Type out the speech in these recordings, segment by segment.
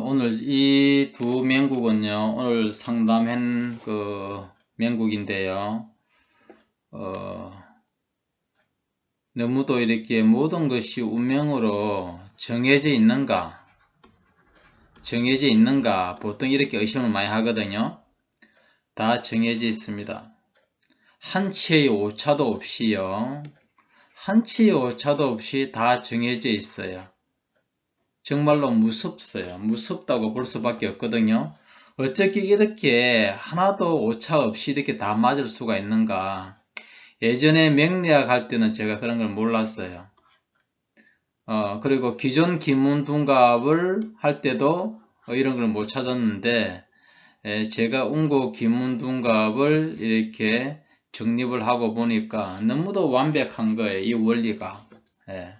오늘 이 두 명국은요, 오늘 상담한 명국인데요. 너무도 이렇게 모든 것이 운명으로 정해져 있는가 보통 이렇게 의심을 많이 하거든요. 다 정해져 있습니다. 한치의 오차도 없이요. 한치의 오차도 없이 다 정해져 있어요. 정말로 무섭어요. 무섭다고 볼 수밖에 없거든요. 어떻게 이렇게 하나도 오차 없이 이렇게 다 맞을 수가 있는가. 예전에 명리학 할 때는 제가 그런 걸 몰랐어요. 그리고 기존 기문둔갑을 할 때도 이런 걸 못 찾았는데, 제가 운고 기문둔갑을 이렇게 정립을 하고 보니까 너무도 완벽한 거예요. 이 원리가. 예.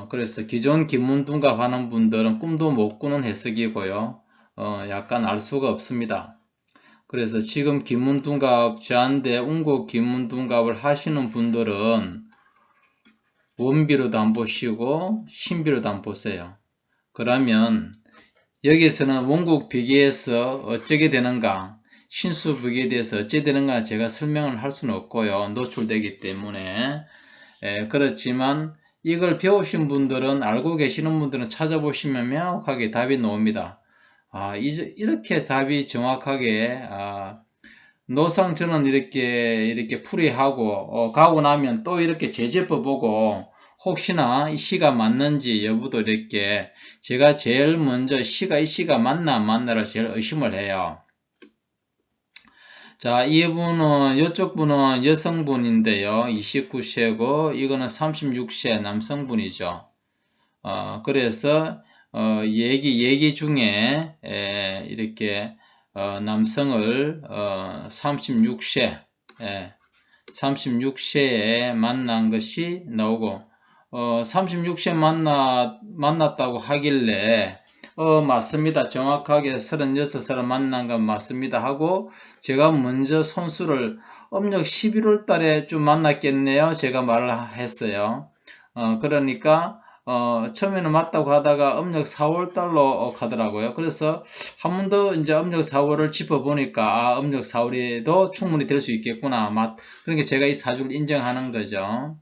그래서 기존 기문둔갑 하는 분들은 꿈도 못 꾸는 해석이고요. 약간 알 수가 없습니다. 그래서 지금 기문둔갑 저한테 운고 기문둔갑을 하시는 분들은 원비로도 안 보시고 신비로도 안 보세요. 그러면 여기서는 원국비기에서 어쩌게 되는가, 신수비기에 대해서 어찌 되는가 제가 설명을 할 수는 없고요. 노출되기 때문에. 그렇지만 이걸 배우신 분들은, 알고 계시는 분들은 찾아보시면 명확하게 답이 나옵니다. 이렇게 답이 정확하게, 노상 저는 이렇게 풀이하고, 가고 나면 또 이렇게 재제법 보고, 혹시나 이 시가 맞는지 여부도 이렇게, 제가 제일 먼저 이 시가 맞나 안 맞나를 제일 의심을 해요. 자, 이쪽 분은 여성분인데요. 29세고, 이거는 36세 남성분이죠. 그래서, 얘기 중에, 이렇게, 남성을, 36세에 만난 것이 나오고, 36세 만났다고 하길래, 맞습니다. 정확하게 36살을 만난 건 맞습니다 하고, 제가 먼저 손수를 음력 11월 달에 좀 만났겠네요. 제가 말을 했어요. 그러니까, 처음에는 맞다고 하다가 음력 4월 달로 가더라고요. 그래서 한 번 더 이제 음력 4월을 짚어보니까, 음력 4월에도 충분히 될 수 있겠구나. 그러니까 제가 이 사주를 인정하는 거죠.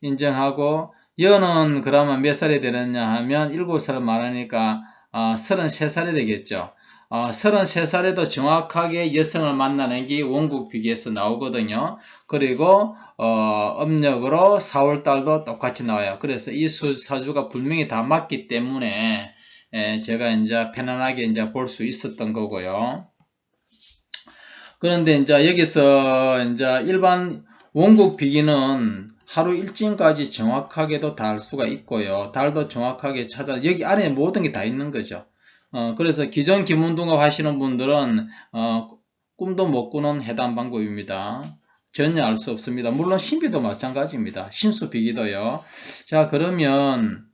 인정하고, 여는 그러면 몇 살이 되느냐 하면 7살을 말하니까 33살이 되겠죠. 33살에도 정확하게 여성을 만나는 게 원국비기에서 나오거든요. 그리고 음력으로 4월달도 똑같이 나와요. 그래서 이 사주가 분명히 다 맞기 때문에 제가 이제 편안하게 이제 볼 수 있었던 거고요. 그런데 이제 여기서 이제 일반 원국비기는 하루 일진까지 정확하게도 다 알 수가 있고요. 달도 정확하게 여기 안에 모든 게 다 있는 거죠. 그래서 기존 기문둔갑 하시는 분들은, 꿈도 못 꾸는 해당 방법입니다. 전혀 알 수 없습니다. 물론 신비도 마찬가지입니다. 신수비기도요. 자, 그러면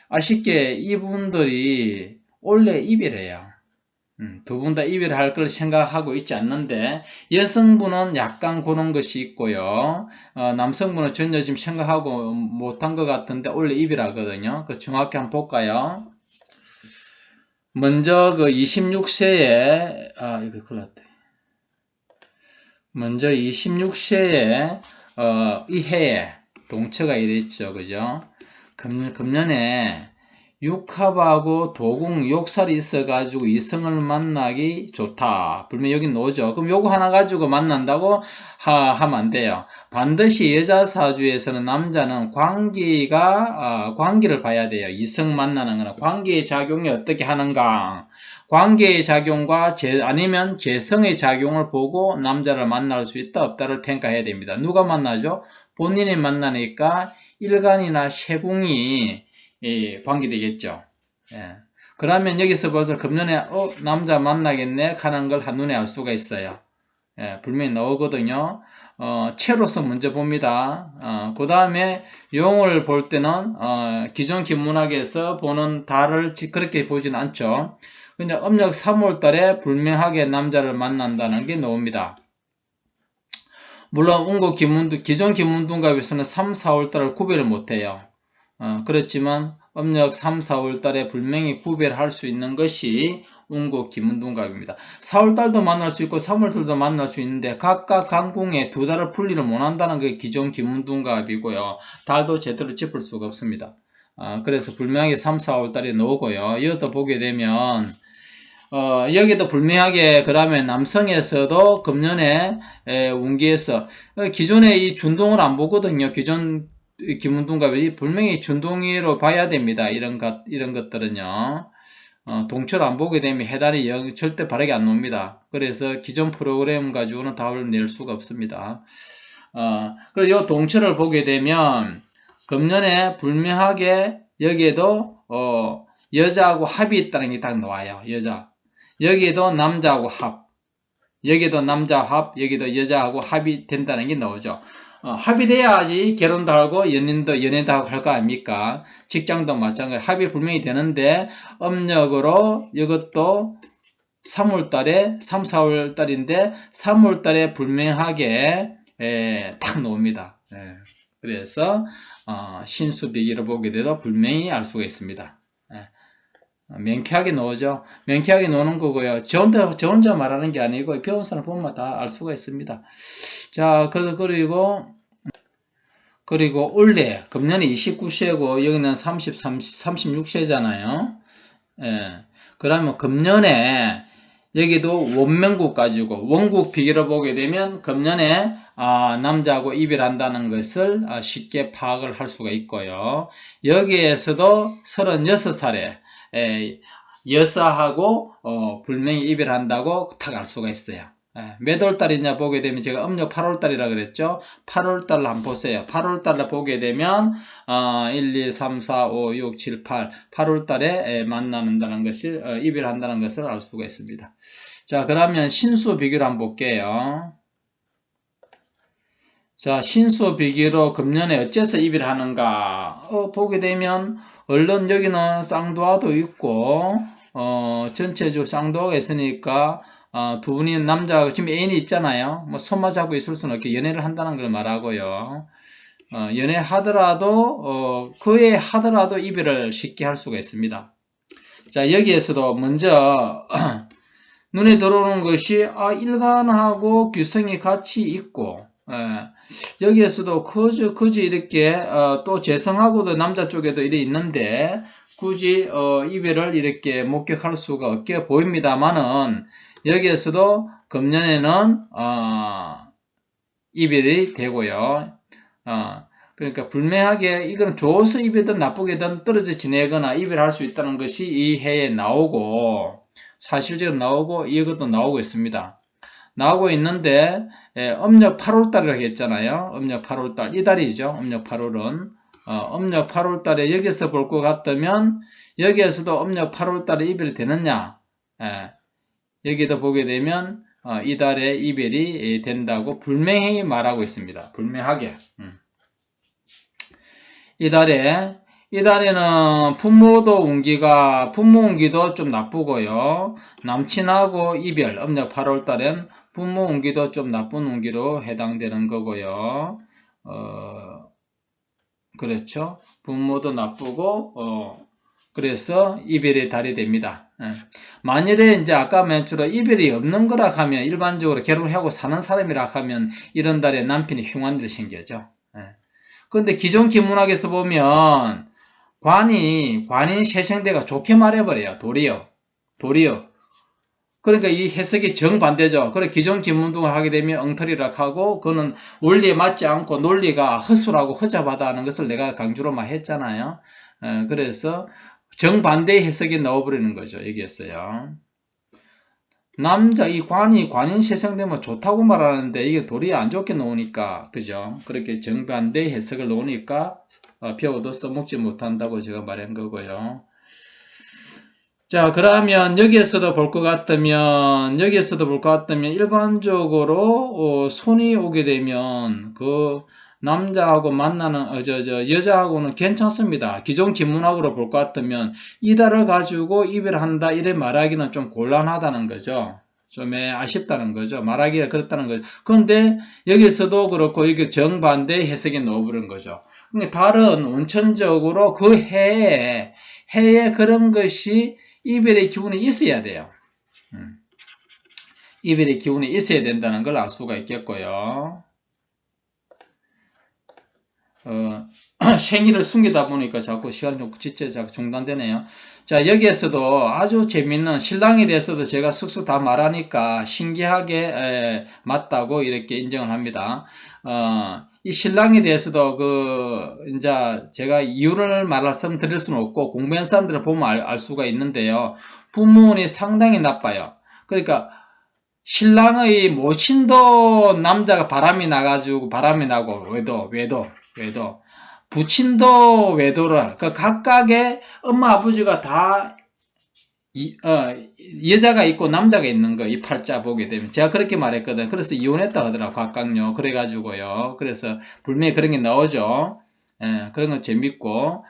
아쉽게 이분들이 원래 이별해요. 두 분 다 이별할 걸 생각하고 있지 않는데, 여성분은 약간 그런 것이 있고요. 남성분은 전혀 지금 생각하고 못한 것 같은데 원래 이별하거든요. 그 정확히 한번 볼까요? 먼저 그 26세에, 이거 큰일 났다. 먼저 26세에, 이 해에 동처가 이랬죠. 그죠? 금년에 육합하고 도궁 욕살이 있어가지고 이성을 만나기 좋다. 불면 여기 나오죠. 그럼 요거 하나 가지고 만난다고 하면 안 돼요. 반드시 여자 사주에서는 남자는 관계를 봐야 돼요. 이성 만나는 거는 관계의 작용이 어떻게 하는가. 관계의 작용과 아니면 재성의 작용을 보고 남자를 만날 수 있다 없다를 평가해야 됩니다. 누가 만나죠? 본인이 만나니까 일간이나 세궁이 관계되겠죠. 예. 그러면 여기서 벌써 금년에 남자 만나겠네 하는 걸 한눈에 알 수가 있어요. 예, 분명히 나오거든요. 채로서 먼저 봅니다. 그 다음에 용을 볼 때는 기존 기문학에서 보는 달을 그렇게 보지는 않죠. 그냥 음력 3월 달에 불명하게 남자를 만난다는 게 나옵니다. 물론 기존 기문둔갑에서는 3, 4월 달을 구별을 못해요. 그렇지만 음력 3, 4월 달에 분명히 구별할 수 있는 것이 운국 김운둔갑입니다. 4월 달도 만날 수 있고 3월 달도 만날 수 있는데 각각 강궁에 두 달을 분리를 못한다는 게 기존 김운둔갑이고요. 달도 제대로 짚을 수가 없습니다. 그래서 분명하게 3, 4월 달에 나오고요. 이것도 보게 되면 여기도 분명하게 그러면 남성에서도 금년에 운기에서 기존에 이 준동을 안 보거든요. 기존 김운둔갑이 분명히 준동이로 봐야 됩니다. 이런 것들은요. 동철 안 보게 되면 해달이 절대 바르게 안 놉니다. 그래서 기존 프로그램 가지고는 답을 낼 수가 없습니다. 그리고 이 동철을 보게 되면 금년에 분명하게 여기에도 여자하고 합이 있다는 게 딱 나와요. 여자. 여기에도 남자하고 합. 여기도 남자 합, 여기도 여자하고 합이 된다는 게 나오죠. 합이 돼야지 결혼도 하고 연애도 하고 할 거 아닙니까? 직장도 마찬가지. 합이 분명히 되는데 음력으로 이것도 3월 달에 3, 4월 달인데 3월 달에 분명하게 딱 나옵니다. 그래서 신수비기를 보게 돼도 분명히 알 수가 있습니다. 명쾌하게 나오죠. 명쾌하게 나오는 거고요. 저 혼자 말하는 게 아니고 배운 사람 보면 다 알 수가 있습니다. 자, 그리고 올해 금년이 29세고 여기는 36세잖아요. 그러면 금년에 여기도 원명국 가지고 원국 비교를 보게 되면 금년에 남자하고 이별한다는 것을 쉽게 파악을 할 수가 있고요. 여기에서도 36살에 여사하고 분명히 이별한다고 딱 알 수가 있어요. 몇 월달이냐 보게 되면 제가 음력 8월달이라 그랬죠. 8월달을 한번 보세요. 8월달을 보게 되면 1, 2, 3, 4, 5, 6, 7, 8 8월달에 만난다는 것을 이별한다는 것을 알 수가 있습니다. 자, 그러면 신수 비교를 한번 볼게요. 자, 신수 비교로 금년에 어째서 이별하는가 보게 되면 얼른 여기는 쌍도화도 있고 전체적으로 쌍도화가 있으니까 두 분이 남자가 지금 애인이 있잖아요. 뭐 손만 잡고 있을 수는 없게 연애를 한다는 걸 말하고요. 연애하더라도 그에 하더라도 이별을 쉽게 할 수가 있습니다. 자, 여기에서도 먼저 눈에 들어오는 것이 일간하고 규성이 같이 있고 여기에서도 그지 이렇게 또 재성하고도 남자 쪽에도 이래 있는데 굳이 이별을 이렇게 목격할 수가 없게 보입니다만은 여기에서도 금년에는 이별이 되고요. 그러니까 불명하게 이건 좋아서 이별든 나쁘게든 떨어져 지내거나 이별할 수 있다는 것이 이 해에 나오고 사실적으로 나오고 이것도 나오고 있습니다. 나오고 있는데 음력 8월달이라고 했잖아요. 음력 8월달 이 달이죠. 음력 8월은 음력 8월달에 여기서 볼 것 같다면 여기에서도 음력 8월달에 이별이 되느냐? 여기도 보게 되면 이 달에 이별이 된다고 불명히 말하고 있습니다. 불명하게. 이 달에는 부모 운기도 좀 나쁘고요. 남친하고 이별, 음력 8월 달엔 부모 운기도 좀 나쁜 운기로 해당되는 거고요. 그렇죠. 부모도 나쁘고, 그래서 이별의 달이 됩니다. 만일에 이제 아까 맨처로 이별이 없는 거라 하면 일반적으로 결혼하고 사는 사람이라 하면 이런 달에 남편이 흉한 일이 생겨죠. 그런데 기존 기문학에서 보면 관인 세생대가 좋게 말해버려요. 도리어. 그러니까 이 해석이 정반대죠. 그래 기존 기문학을 하게 되면 엉터리라 하고 그거는 원리에 맞지 않고 논리가 허술하고 허접하다는 것을 내가 강조로 막 했잖아요. 그래서 정반대의 해석이 나와버리는 거죠. 여기였어요. 이 관인 세상되면 좋다고 말하는데 이게 도리에 안 좋게 나오니까 그죠? 그렇게 정반대 해석을 놓으니까 배워도 써먹지 못한다고 제가 말한 거고요. 자, 그러면 여기에서도 볼 것 같다면 일반적으로 손이 오게 되면 그 남자하고 만나는 여자하고는 괜찮습니다. 기존 기문학으로 볼 것 같으면 이달을 가지고 이별한다 이래 말하기는 좀 곤란하다는 거죠. 좀 아쉽다는 거죠. 말하기가 그렇다는 거죠. 그런데 여기서도 그렇고 이게 정반대 해석이 나와버린 거죠. 그러니까 달은 원천적으로 그 해에 그런 것이 이별의 기운이 있어야 돼요. 이별의 기운이 있어야 된다는 걸 알 수가 있겠고요. 생일을 숨기다 보니까 자꾸 시간이 좀 자꾸 중단되네요. 자, 여기에서도 아주 재밌는 신랑에 대해서도 제가 쓱쓱 다 말하니까 신기하게 맞다고 이렇게 인정을 합니다. 이 신랑에 대해서도 이제 제가 이유를 말씀드릴 수는 없고 공부한 사람들을 보면 알 수가 있는데요. 부모운이 상당히 나빠요. 그러니까 신랑의 모친도 남자가 바람이 나고 외도 부친도 외도를 각각의 엄마 아버지가 다 여자가 있고 남자가 있는 거, 이 팔자 보게 되면 제가 그렇게 말했거든. 그래서 이혼했다 하더라고, 각각요. 그래가지고요. 그래서 분명히 그런 게 나오죠. 그런 거 재밌고,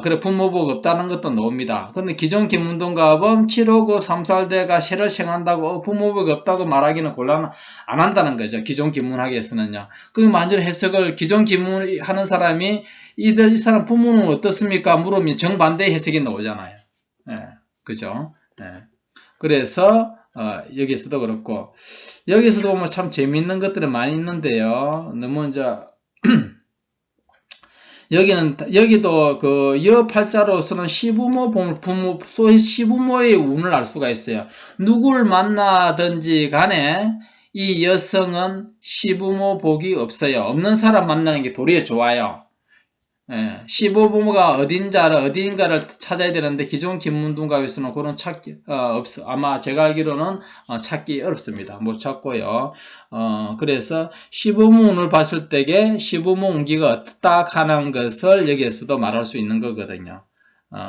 그래, 부모복 없다는 것도 나옵니다. 그런데 기존 김문동갑은 759 3살대가 세를 생한다고 부모복 없다고 말하기는 곤란 안 한다는 거죠. 기존 김문학에서는요. 그 완전 해석을 기존 김문 하는 사람이 이 사람 부모는 어떻습니까? 물으면 정반대 해석이 나오잖아요. 그죠? 그래서, 여기서도 그렇고, 여기서도 보면 참 재밌는 것들이 많이 있는데요. 너무 이제, 여기도 여팔자로서는 시부모의 운을 알 수가 있어요. 누굴 만나든지 간에 이 여성은 시부모 복이 없어요. 없는 사람 만나는 게 도리어 좋아요. 시부모가 어딘가를 찾아야 되는데 기존 김문둥갑에서는 그런 찾기 없어. 아마 제가 알기로는 찾기 어렵습니다. 못 찾고요. 그래서 시부모운을 봤을 때에 시부모 운기가 어떻다 하는 것을 여기에서도 말할 수 있는 거거든요.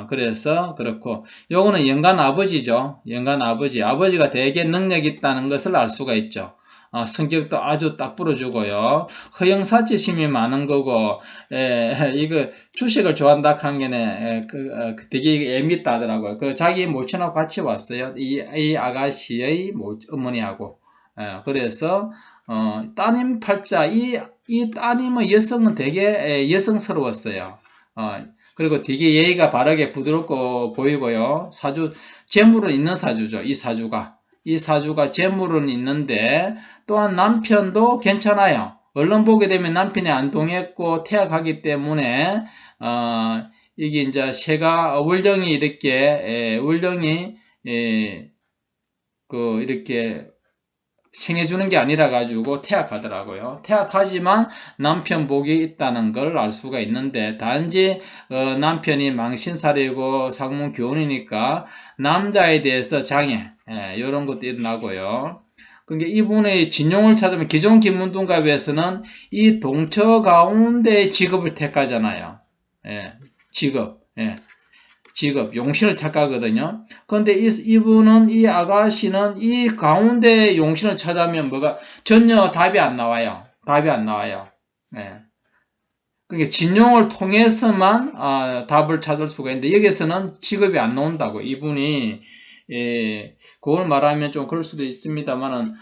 그래서 그렇고 요거는 연간 아버지죠. 연간 아버지가 되게 능력이 있다는 것을 알 수가 있죠. 성격도 아주 딱 부러주고요. 허영사치심이 많은 거고, 이거 주식을 좋아한다 한 게네, 되게 얄밉다 하더라고요. 자기 모친하고 같이 왔어요. 이 아가씨의 어머니하고. 그래서, 따님 팔자, 이 따님의 여성은 되게 여성스러웠어요. 그리고 되게 예의가 바르게 부드럽고 보이고요. 재물은 있는 사주죠. 이 사주가 재물은 있는데 또한 남편도 괜찮아요. 얼른 보게 되면 남편이 안 동했고 태학하기 때문에 이게 이제 월령이 이렇게 이렇게 생해주는 게 아니라 가지고 태학하더라고요. 태학하지만 남편 복이 있다는 걸 알 수가 있는데 단지 남편이 망신살이고 상문 교훈이니까 남자에 대해서 장애 이런 것도 일어나고요. 그러니까 이분의 진용을 찾으면 기존 김문둥갑에서는 이 동처 가운데 직업을 택하잖아요. 직업, 용신을 택하거든요. 그런데 이분은, 이 아가씨는 이 가운데 용신을 찾으면 전혀 답이 안 나와요. 그러니까 진용을 통해서만, 답을 찾을 수가 있는데, 여기서는 직업이 안 나온다고. 이분이, 그걸 말하면 좀 그럴 수도 있습니다만은,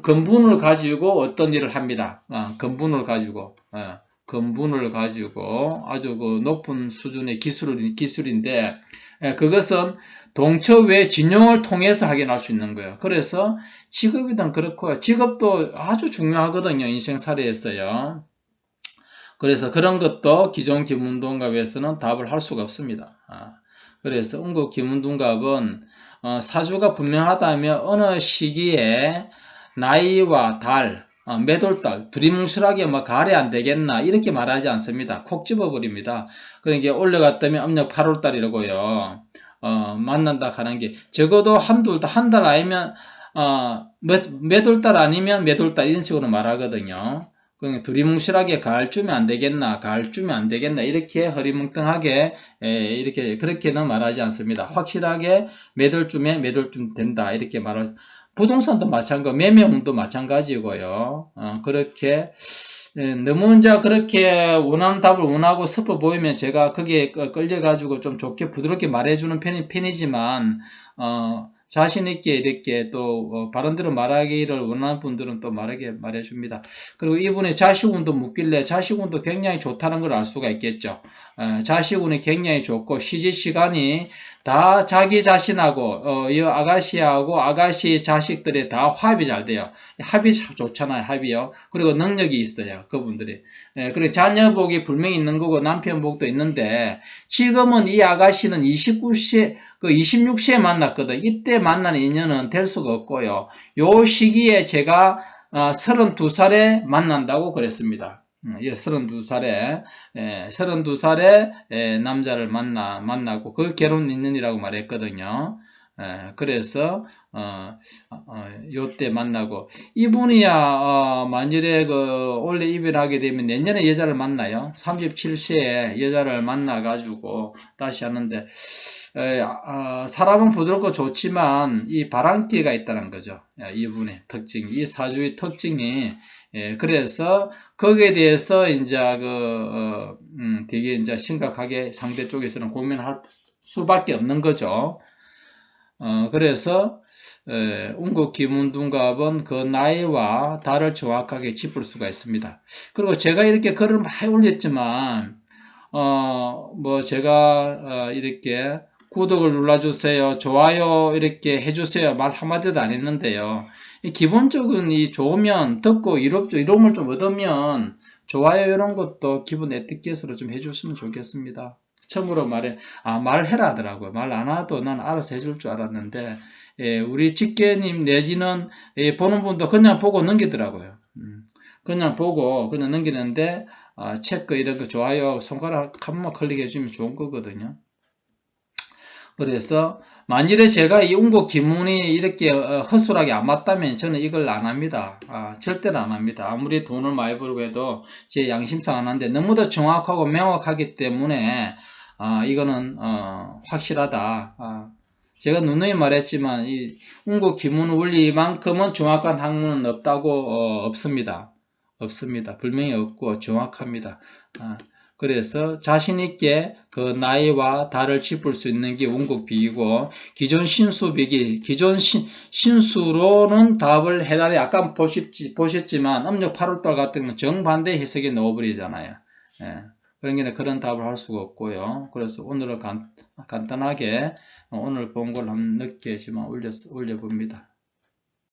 근분을 가지고 어떤 일을 합니다. 근분을 가지고. 근분을 가지고 아주 높은 수준의 기술인데 그것은 동처 외 진용을 통해서 확인할 수 있는 거예요. 그래서 직업이든 그렇고 직업도 아주 중요하거든요. 인생살이에서요. 그래서 그런 것도 기존 김문동갑에서는 답을 할 수가 없습니다. 그래서 음국 김문동갑은 사주가 분명하다면 어느 시기에 나이와 달 매돌달, 두리뭉술하게 가을에 안 되겠나, 이렇게 말하지 않습니다. 콕 집어버립니다. 그러니까 올라갔다면 음력 8월달이라고요. 만난다 하는 게, 적어도 한 달 아니면, 매돌달 아니면 매돌달 이런 식으로 말하거든요. 그러니까 두리뭉실하게 가을쯤에 안 되겠나, 이렇게 허리멍텅하게, 그렇게는 말하지 않습니다. 확실하게 매돌쯤에 매돌쯤 된다, 이렇게 부동산도 마찬가지고 매매운도 마찬가지고요. 그렇게 너무 이제 그렇게 원하는 답을 원하고 섞어 보이면 제가 거기에 끌려가지고 좀 좋게 부드럽게 말해주는 편이지만 자신 있게 이렇게 또 바른대로 말하기를 원하는 분들은 또 말해줍니다. 그리고 이분의 자식운도 묻길래 자식운도 굉장히 좋다는 걸 알 수가 있겠죠. 자식운이 굉장히 좋고 시집 시간이 다 자기 자신하고 이 아가씨하고 아가씨 자식들이 다 합이 잘 돼요. 합이 좋잖아요. 합이요. 그리고 능력이 있어요. 그분들이. 그리고 자녀 복이 분명히 있는 거고 남편 복도 있는데 지금은 이 아가씨는 26세에 만났거든. 이때 만난 인연은 될 수가 없고요. 요 시기에 제가 32살에 만난다고 그랬습니다. 32살에 남자를 만나고 그 결혼 인연이라고 말했거든요. 그래서 요때 만나고 이분이야 만일에 원래 이별하게 되면 내년에 여자를 만나요. 37세에 여자를 만나 가지고 다시 하는데 사람은 부드럽고 좋지만 이 바람기가 있다는 거죠. 이분의 특징, 이 사주의 특징이 그래서 거기에 대해서 이제 되게 이제 심각하게 상대 쪽에서는 고민할 수밖에 없는 거죠. 그래서 운국 기문둔갑은 그 나이와 달을 정확하게 짚을 수가 있습니다. 그리고 제가 이렇게 글을 많이 올렸지만 뭐 제가 이렇게 구독을 눌러주세요, 좋아요 이렇게 해주세요 말 한마디도 안 했는데요. 기본적인 이 좋으면 듣고 이로움을 좀 얻으면 좋아요 이런 것도 기본 에티켓으로 좀 해주시면 좋겠습니다. 처음으로 말해라 하더라고요. 말 안 해도 난 알아서 해줄 줄 알았는데 우리 직계님 내지는 보는 분도 그냥 보고 넘기더라고요. 그냥 보고 그냥 넘기는데 체크 이런 거 좋아요 손가락 한 번만 클릭해 주면 좋은 거거든요. 그래서 만일에 제가 이 운국 기문이 이렇게 허술하게 안 맞다면 저는 이걸 안 합니다. 절대로 안 합니다. 아무리 돈을 많이 벌고 해도 제 양심상 안 하는데 너무도 정확하고 명확하기 때문에 이거는 확실하다. 제가 누누이 말했지만 이 운국 기문 원리만큼은 정확한 학문은 없다고 없습니다. 없습니다. 분명히 없고 정확합니다. 그래서 자신있게 그 나이와 달을 짚을 수 있는 게 운국비이고, 기존 신수비기, 기존 신수로는 답을 해달래. 아까 보셨지만, 음력 8월달 같은 경우는 정반대 해석이 넣어버리잖아요. 그러니까 그런 답을 할 수가 없고요. 그래서 오늘은 간단하게 오늘 본 걸 한번 늦게지만 올려봅니다.